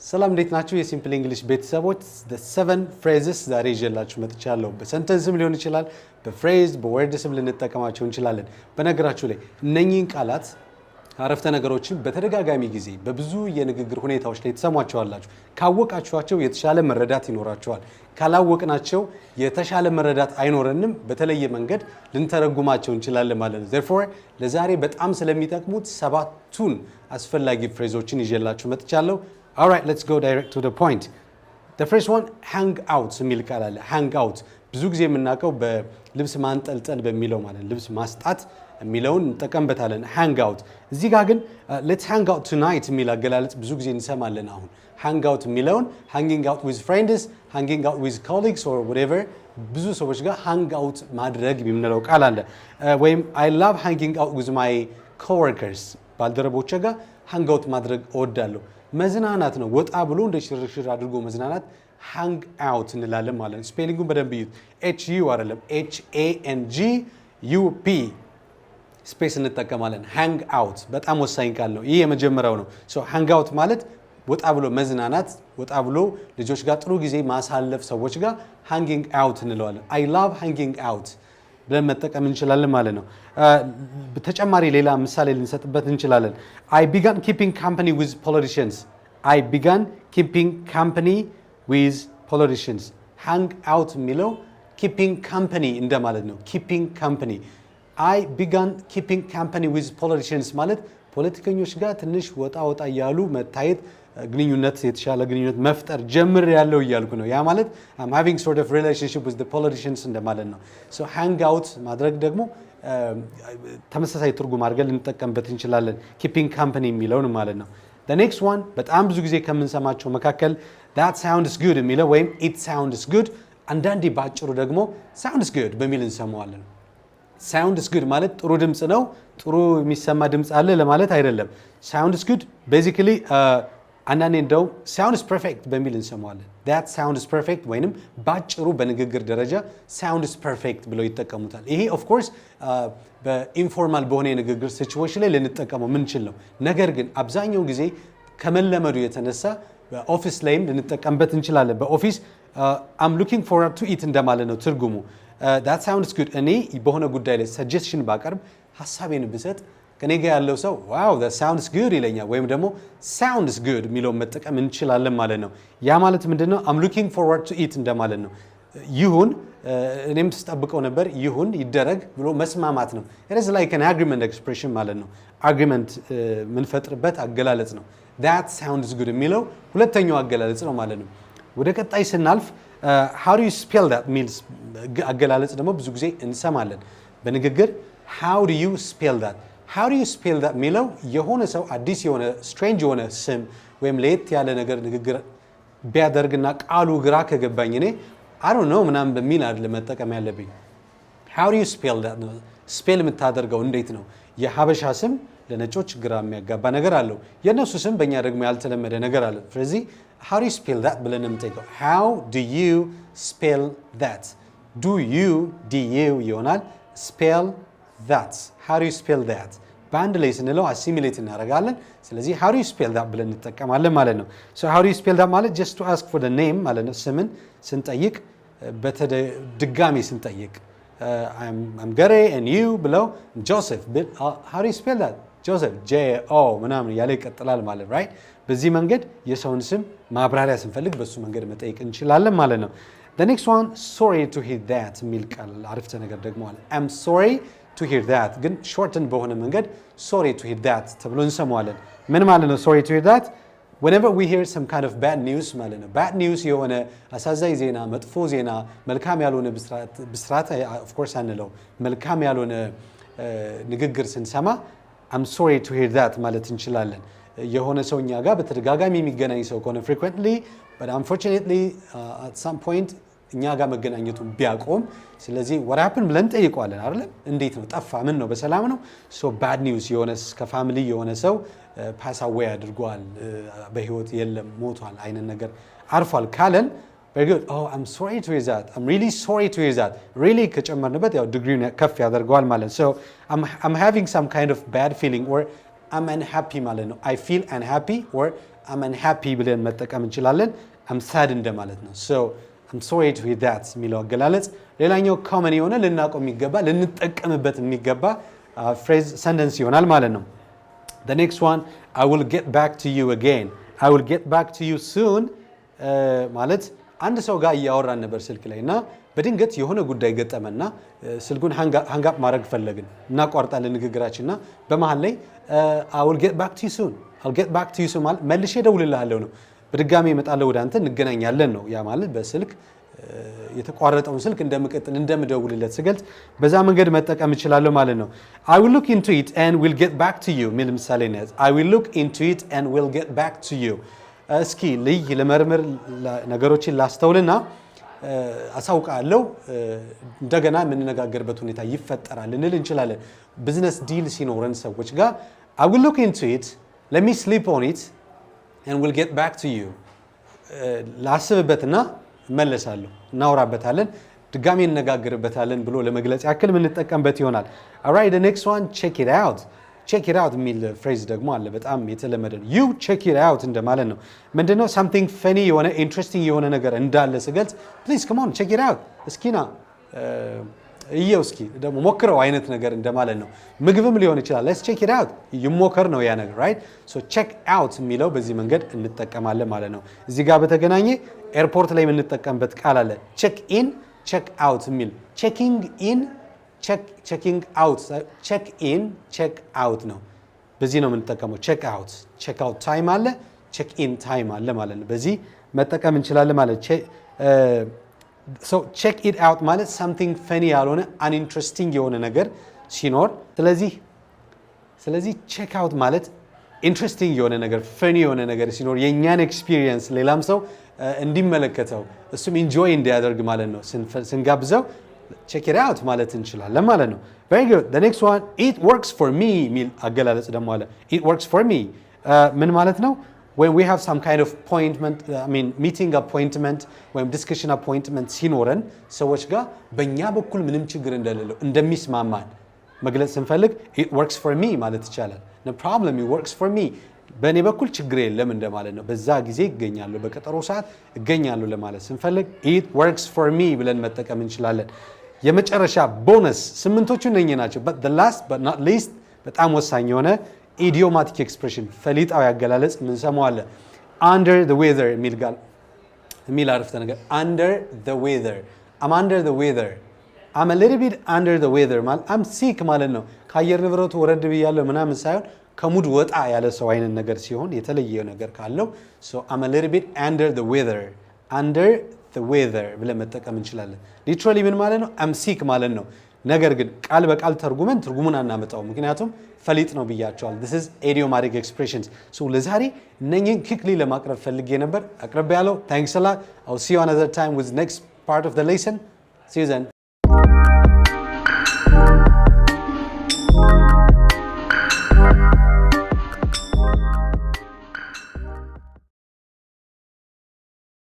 ሰላም እንዴት ናችሁ? የሲምፕል እንግሊሽ ቤተሰቦች the 7 phrases ዛሬ ይዤላችሁ መጥቻለሁ። በሰንተንስም ሊሆን ይችላል፣ በፍሬዝ በወርድስም ልንጠቀማቸው እንችላለን። በነገራችሁ ላይ እነኚህን ቃላት አረፍተ ነገሮችን በተደጋጋሚ ጊዜ በብዙ የንግግር ሁኔታዎች ላይ ተሰሟቸዋላችሁ። ካወቃችኋቸው የተሻለ መረዳት ይኖራቸዋል። ካላወቅናቸው የተሻለ መረዳት አይኖረንም። በተለየ መንገድ ልንተረጉማቸው እንችላለን ማለት ነው። therefore ለዛሬ በጣም ስለሚጠቅሙት 7ቱን አስፈላጊ ፍሬዞችን ይዤላችሁ መጥቻለሁ። All right, let's go direct to the point. The first one, hang out የሚል ቃል አለ። hang out ብዙ ጊዜ የምናውቀው በልብስ ማንጠልጠል በሚለው ማለት ልብስ ማስጣት የሚለውን እንጠቀምበታለን። hang out እዚህ ጋር ግን let's hang out tonight የሚል አገላለጽ ብዙ ጊዜ እንሰማለን። አሁን hang out የሚለውን hanging out with friends, hanging out with colleagues or whatever ብዙ ሰዎች ጋር hang out ማድረግ የምንለው ቃል አለ። ወይም I love hanging out with my coworkers ባልደረቦቼ ጋር hang out ማድረግ እወዳለሁ። መዝናናት ነው። ወጣ ብሎ እንደ ሽርሽር አድርጎ መዝናናት hang out እንላለን ማለት ነው። ስፔሊንጉን በደንብ ይዩት። HU አይደለም HANGUP ስፔስ እንጠቀማለን። hang out በጣም ወሳኝ ቃል ነው። ይህ የመጀመሪያው ነው። ሶ hang out ማለት ወጣ ብሎ መዝናናት፣ ወጣ ብሎ ልጆች ጋር ጥሩ ጊዜ ማሳለፍ ሰዎች ጋር hanging out እንለዋለን። I love hanging out ብለን መጠቀም እንችላለን ማለት ነው። ተጨማሪ ሌላ ምሳሌ ልንሰጥበት እንችላለን። I began keeping company with politicians. I began keeping company with politicians. hang out የሚለው keeping company እንደማለት ነው። keeping company. I began keeping company with politicians ማለት ፖለቲከኞች ጋር ትንሽ ወጣ ወጣ እያሉ መታየት ግንኙነት የተሻለ ግንኙነት መፍጠር ጀምር ያለው እያልኩ ነው። ያ ማለት I'm having sort of relationship with the politicians እንደማለት ነው። so hang out ማድረግ ደግሞ ተመሳሳይ ትርጉም አድርገን ልንጠቀምበት እንችላለን። keeping company የሚለውን ማለት ነው። the next one በጣም ብዙ ጊዜ ከምንሰማቸው መካከል that sounds good የሚለው ወይም it sounds good አንዳንዴ ባጭሩ ደግሞ sounds good በሚል እንሰማዋለን። sounds good ማለት ጥሩ ድምጽ ነው፣ ጥሩ የሚሰማ ድምጽ አለ ለማለት አይደለም። sounds good basically አንዳንዴ እንደው sounds perfect በሚል እንሰማዋለን። that sounds perfect ወይንም ባጭሩ በንግግር ደረጃ sounds perfect ብለው ይጠቀሙታል። ይሄ of course በኢንፎርማል በሆነ የንግግር ሲቹዌሽን ላይ ልንጠቀመው ምንችል ነው። ነገር ግን አብዛኛው ጊዜ ከመለመዱ የተነሳ በኦፊስ ላይም ልንጠቀምበት እንችላለን። በኦፊስ I'm looking forward to it እንደማለት ነው ትርጉሙ። that sounds good እኔ በሆነ ጉዳይ ላይ ሰጀስሽን ባቀርብ ሐሳቤን ብሰጥ ከኔ ጋር ያለው ሰው wow that sounds good ይለኛል ወይም ደግሞ sounds good የሚለውን መጠቀም እንችላለን ማለት ነው። ያ ማለት ምንድነው? I'm looking forward to it እንደማለት ነው። ይሁን እኔም ተስጠብቀው ነበር ይሁን ይደረግ ብሎ መስማማት ነው። it is like an agreement expression ማለት ነው። agreement ምንፈጥርበት አገላለጽ ነው። that sounds good የሚለው ሁለተኛው አገላለጽ ነው ማለት ነው። ወደ ቀጣይ ስናልፍ how do you spell that means አገላለጽ ደግሞ ብዙ ጊዜ እንሰማለን በንግግር how do you spell that የሚለው የሆነ ሰው አዲስ የሆነ strange የሆነ ስም ወይም ለየት ያለ ነገር ንግግር ቢያደርግና ቃሉ ግራ ከገባኝ እኔ I don't know ምናምን በሚል አይደለም መጠቀም ያለብኝ። how do you spell that ነው ስፔል የምታደርገው እንዴት ነው? የሀበሻ ስም ለነጮች ግራ የሚያጋባ ነገር አለው። የነሱ ስም በእኛ ደግሞ ያልተለመደ ነገር አለ። ስለዚህ how do you spell that ብለን እንጠይቀው። how do you spell that do you ይሆናል spell that how do you spell that በአንድ ላይ ስንለው assimilate እናደርጋለን። ስለዚህ how do you spell that ብለን እንጠቀማለን ማለት ነው። so how do you spell that ማለት just to ask for the name ማለት ነው። ስምን ስንጠይቅ በተደጋሚ ስንጠይቅ I'm Gary and you ብለው Joseph how do you spell that Joseph J-O ምናምን ያለ ይቀጥላል ማለት right። በዚህ መንገድ የሰውን ስም ማብራሪያ ስንፈልግ በሱ መንገድ መጠየቅ እንችላለን ማለት ነው። the next one sorry to hear that የሚል ቃል አረፍተ ነገር ደግሞ አለ። I'm sorry to hear that ግን shorten በሆነ መንገድ sorry to hear that ተብሎ እንሰማዋለን። ምን ማለት ነው sorry to hear that? whenever we hear some kind of bad news ማለት ነው። bad news የሆነ አሳዛኝ ዜና፣ መጥፎ ዜና፣ መልካም ያልሆነ ብስራት of course አንለው መልካም ያልሆነ ንግግር ስንሰማ I'm sorry to hear that ማለት እንችላለን። የሆነ ሰው እኛ ጋር በተደጋጋሚ የሚገናኝ ሰው ከሆነ frequently but unfortunately at some point እኛ ጋር መገናኘቱን ቢያቆም ስለዚህ what happened ብለን ጠይቀዋለን አይደል? እንዴት ነው ጠፋ? ምን ነው? በሰላም ነው? so bad news የሆነ ከፋሚሊ የሆነ ሰው pass away አድርጓል፣ በህይወት የለም ሞቷል አይነት ነገር አርፏል ካለን very good oh I'm sorry to hear that I'm really sorry to hear that really ከጨመርንበት ያው ዲግሪውን ከፍ ያደርገዋል ማለት so I'm having some kind of bad feeling or I'm unhappy ማለት ነው I feel unhappy or I'm unhappy ብለን መጠቀም እንችላለን። I'm sad እንደማለት ነው። so I'm sorry to hear that የሚለው አገላለጽ ሌላኛው common የሆነ ልናውቀው የሚገባ ልንጠቀምበት የሚገባ phrase sentence ይሆናል ማለት ነው። The next one, I will get back to you again. I will get back to you soon ማለት አንድ ሰው ጋር እያወራን ነበር ስልክ ላይ እና በድንገት የሆነ ጉዳይ ገጠመና ስልኩን hang up ማድረግ ፈለግን እናቋርጣለን ንግግራችንና በመሃል ላይ I will get back to you soon. I'll get back to you soon ማለት መልሼ እደውልልሃለሁ ነው። በድጋሚ እመጣለሁ ወደ አንተ እንገናኛለን ነው። ያ ማለት በስልክ የተቋረጠውን ስልክ እንደምደውልለት ስገልጽ በዛ መንገድ መጠቀም እችላለሁ ማለት ነው። I will look into it and we'll get back to you ሚል ምሳሌ ነው። I will look into it and we'll get back to you እስኪ ልይ ለመርምር ነገሮችን ላስተውልና አሳውቃለሁ እንደገና የምንነጋገርበት ሁኔታ ይፈጠራል እንል እንችላለን። ቢዝነስ ዲል ሲኖረን ሰዎች ጋር I will look into it, let me sleep on it and we'll get back to you ላስብበትና መለሳለሁ እናወራበታለን ድጋሚ እንነጋገርበታለን ብሎ ለመግለጽ ያክል የምንጠቀምበት ይሆናል። alright the next one check it out የሚል ፍሬዝ ደግሞ አለ በጣም የተለመደ ነው። you check it out እንደማለት ነው። ምንድነው something funny የሆነ interesting የሆነ ነገር እንዳለ ስገልጽ please come on check it out እስኪና እየው እስኪ ደግሞ ሞክረው አይነት ነገር እንደማለት ነው። ምግብም ሊሆን ይችላል let's check it out ይሞከር ነው ያ ነገር right so check out የሚለው በዚህ መንገድ እንጠቀማለን ማለት ነው። እዚህ ጋር በተገናኘ ኤርፖርት ላይ የምንጠቀምበት ቃል አለ check in check out የሚል checking in checking out check in check out ነው። በዚህ ነው የምንጠቀመው check out time አለ check in time አለ ማለት ነው። በዚህ መጠቀም እንችላለን ማለት so check it out ማለት something funny ያልሆነ uninteresting የሆነ ነገር ሲኖር ስለዚህ check out ማለት interesting የሆነ ነገር funny የሆነ ነገር ሲኖር የኛን experience ሌላም ሰው እንዲመለከተው እሱም enjoy እንዲያደርግ ማለት ነው። ስንጋብዘው check it out ማለት እንችላለን ማለት ነው። very good the next one it works for me ሚል አገላለጽ ደግሞ አለ it works for me ምን ማለት ነው? when we have some kind of appointment meeting appointment ወይም discussion appointment ሲኖረን ሰዎች ጋር በእኛ በኩል ምንም ችግር እንደሌለው እንደሚስማማን መግለጽ ስንፈልግ it works for me ማለት ይቻላል። no problem it works for me በእኔ በኩል ችግር የለም እንደማለት ነው። በዛ ጊዜ እገኛለሁ በቀጠሮ ሰዓት እገኛለሁ ለማለት ስንፈልግ it works for me ብለን መጠቀም እንችላለን። የመጨረሻ ቦነስ ስምንቶቹ እነኚህ ናቸው but the last but not least በጣም ወሳኝ የሆነ idiomatic expression ፈሊጣዊ አገላለጽ ምን ሰማዋለ under the weather የሚል አረፍተ ነገር under the weather I'm under the weather I'm a little bit under the weather ማለት I'm sick ማለት ነው። ከአየር ንብረቱ ወረድ ብያለሁ ምናምን ሳይሆን ከሙድ ወጣ ያለ ሰው አይነት ነገር ሲሆን የተለየ ነገር ካለው so I'm a little bit under the weather ብለን መጠቀም እንችላለን። literally ምን ማለት ነው I'm sick ማለት ነው። ነገር ግን ቃል በቃል ትርጉሙን አናመጣው ምክንያቱም ፈሊጥ ነው ብያቸዋል። this is idiomatic expressions so ለዛሬ እነኚህን quickly ለማቅረብ ፈልጌ ነበር አቅርቤ ያለው thanks a lot I'll see you another time with next part of the lesson see you then